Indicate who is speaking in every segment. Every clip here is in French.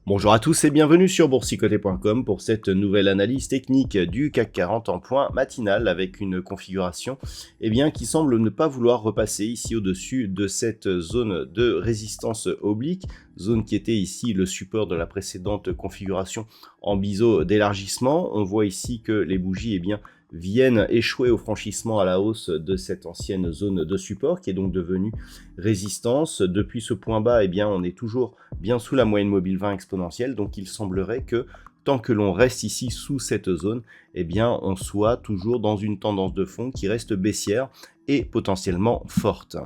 Speaker 1: Bonjour à tous et bienvenue sur boursicoté.com pour cette nouvelle analyse technique du CAC 40 en point matinal avec une configuration qui semble ne pas vouloir repasser ici au-dessus de cette zone de résistance oblique, zone qui était ici le support de la précédente configuration en biseau d'élargissement. On voit ici que les bougies viennent échouer au franchissement à la hausse de cette ancienne zone de support qui est donc devenue résistance. Depuis ce point bas, on est toujours bien sous la moyenne mobile 20 exponentielle, donc il semblerait que tant que l'on reste ici sous cette zone, on soit toujours dans une tendance de fond qui reste baissière et potentiellement forte.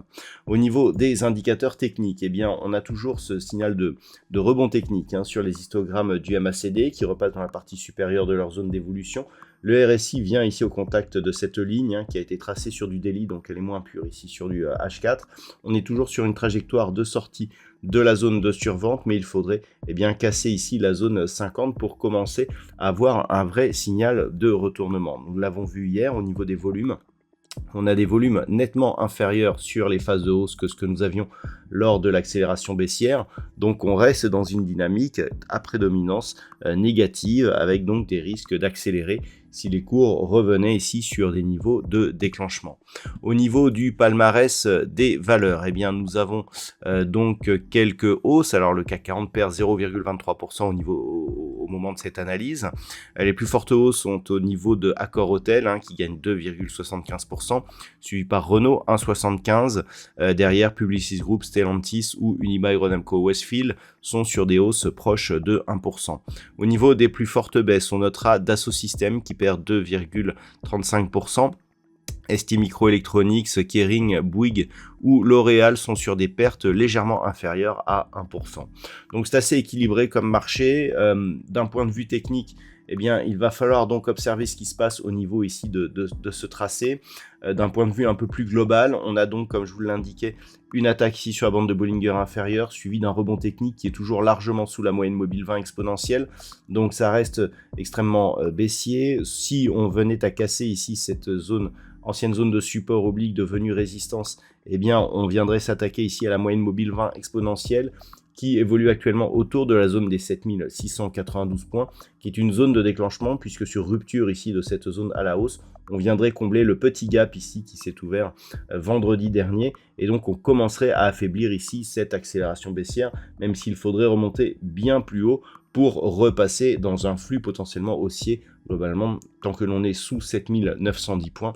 Speaker 1: Au niveau des indicateurs techniques, on a toujours ce signal de rebond technique sur les histogrammes du MACD qui repassent dans la partie supérieure de leur zone d'évolution. Le RSI vient ici au contact de cette ligne qui a été tracée sur du daily, donc elle est moins pure ici sur du H4. On est toujours sur une trajectoire de sortie de la zone de survente, mais il faudrait casser ici la zone 50 pour commencer à avoir un vrai signal de retournement. Nous l'avons vu hier au niveau des volumes. On a des volumes nettement inférieurs sur les phases de hausse que ce que nous avions lors de l'accélération baissière. Donc on reste dans une dynamique à prédominance négative avec donc des risques d'accélérer si les cours revenaient ici sur des niveaux de déclenchement. Au niveau du palmarès des valeurs, nous avons donc quelques hausses. Alors le CAC 40 perd 0,23% au moment de cette analyse. Les plus fortes hausses sont au niveau de Accor Hotel qui gagne 2,75%, suivi par Renault 1,75%. Derrière Publicis Group, Stellantis ou Unibail-Rodamco-Westfield sont sur des hausses proches de 1%. Au niveau des plus fortes baisses, on notera Dassault Systèmes qui perd 2,35%. ST Microelectronics, Kering, Bouygues ou L'Oréal sont sur des pertes légèrement inférieures à 1%. Donc c'est assez équilibré comme marché. D'un point de vue technique, il va falloir donc observer ce qui se passe au niveau ici de ce tracé. D'un point de vue un peu plus global, on a donc, comme je vous l'indiquais, une attaque ici sur la bande de Bollinger inférieure, suivie d'un rebond technique qui est toujours largement sous la moyenne mobile 20 exponentielle. Donc ça reste extrêmement baissier. Si on venait à casser ici cette zone, ancienne zone de support oblique devenue résistance, on viendrait s'attaquer ici à la moyenne mobile 20 exponentielle qui évolue actuellement autour de la zone des 7692 points, qui est une zone de déclenchement, puisque sur rupture ici de cette zone à la hausse, on viendrait combler le petit gap ici qui s'est ouvert vendredi dernier, et donc on commencerait à affaiblir ici cette accélération baissière, même s'il faudrait remonter bien plus haut pour repasser dans un flux potentiellement haussier. Globalement, tant que l'on est sous 7910 points,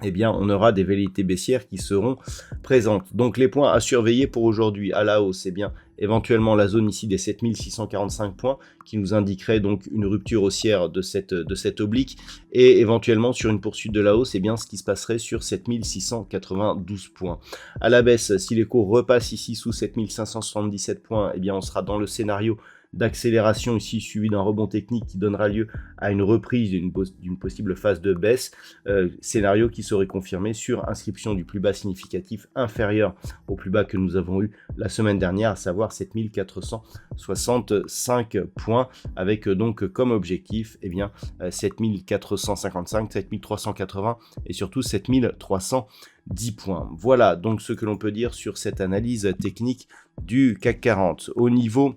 Speaker 1: on aura des velléités baissières qui seront présentes. Donc les points à surveiller pour aujourd'hui à la hausse, éventuellement la zone ici des 7645 points qui nous indiquerait donc une rupture haussière de cette oblique, et éventuellement sur une poursuite de la hausse, ce qui se passerait sur 7692 points. À la baisse, si les cours repassent ici sous 7577 points, on sera dans le scénario d'accélération ici suivi d'un rebond technique qui donnera lieu à une reprise d'une possible phase de baisse, scénario qui serait confirmé sur inscription du plus bas significatif inférieur au plus bas que nous avons eu la semaine dernière, à savoir 7465 points, avec donc comme objectif 7455, 7380 et surtout 7310 points. Voilà donc ce que l'on peut dire sur cette analyse technique du CAC 40. Au niveau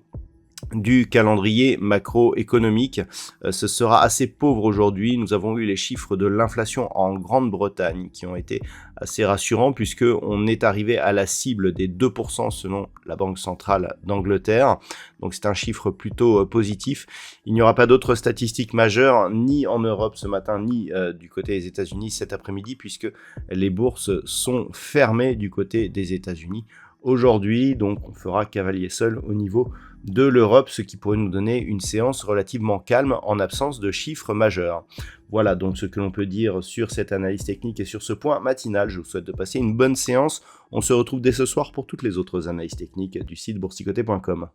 Speaker 1: du calendrier macroéconomique, ce sera assez pauvre aujourd'hui. Nous avons eu les chiffres de l'inflation en Grande-Bretagne qui ont été assez rassurants, puisque on est arrivé à la cible des 2% selon la Banque centrale d'Angleterre. Donc c'est un chiffre plutôt positif. Il n'y aura pas d'autres statistiques majeures ni en Europe ce matin ni du côté des États-Unis cet après-midi, puisque les bourses sont fermées du côté des États-Unis aujourd'hui. Donc on fera cavalier seul au niveau de l'Europe, ce qui pourrait nous donner une séance relativement calme en absence de chiffres majeurs. Voilà donc ce que l'on peut dire sur cette analyse technique et sur ce point matinal. Je vous souhaite de passer une bonne séance. On se retrouve dès ce soir pour toutes les autres analyses techniques du site boursicoté.com.